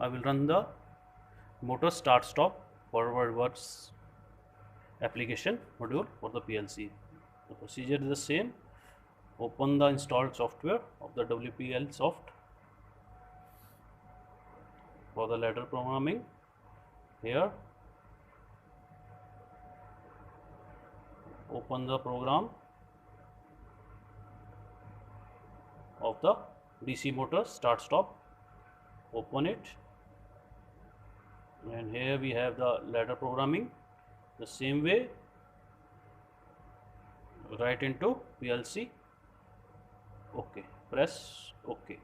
I will run the motor start stop forward reverse application module for the PLC. The procedure is the same. Open the installed software of the WPL soft for the ladder programming. Here open the program of the DC motor start stop, open it, and here we have the ladder programming. The same way, write into PLC, OK, press OK.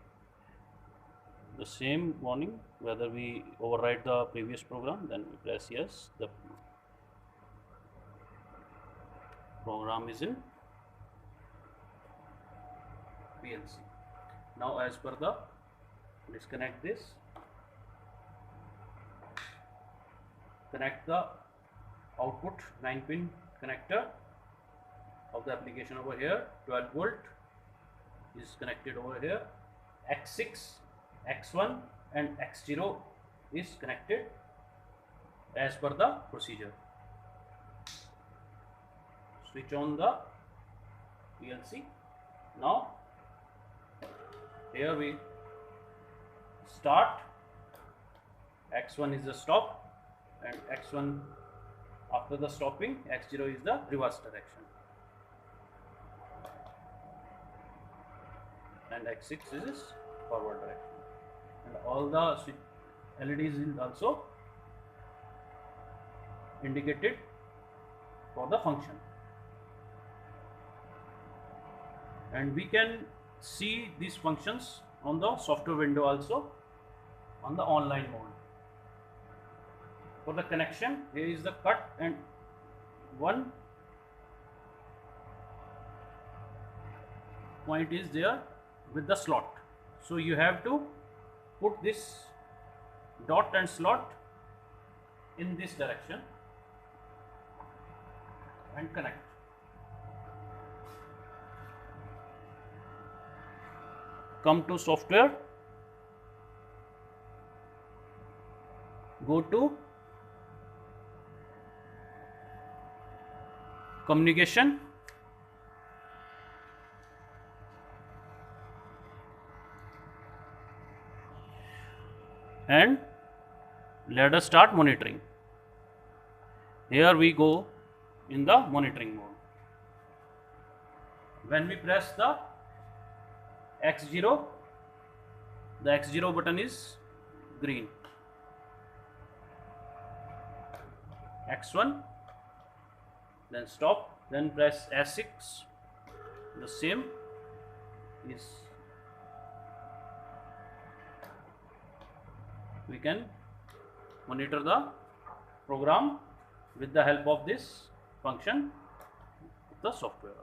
The same warning, whether we overwrite the previous program, then we press yes, the program is in PLC. Now as per the, disconnect this, connect the output 9-pin connector of the application over here. 12 volt is connected over here, X6, X1 and X0 is connected as per the procedure. Switch on the PLC. Now here we start, X1 is the stop, and X1 after the stopping, X0 is the reverse direction, and X6 is forward direction, and all the LEDs is also indicated for the function. And we can see these functions on the software window also on the online mode. For the connection, here is the cut, and one point is there with the slot. So you have to put this dot and slot in this direction and connect. Come to software, go to communication, and let us start monitoring. Here we go in the monitoring mode. When we press the X0, the X0 button is green. X1, then stop, then press S6, the same is, we can monitor the program with the help of this function of the software.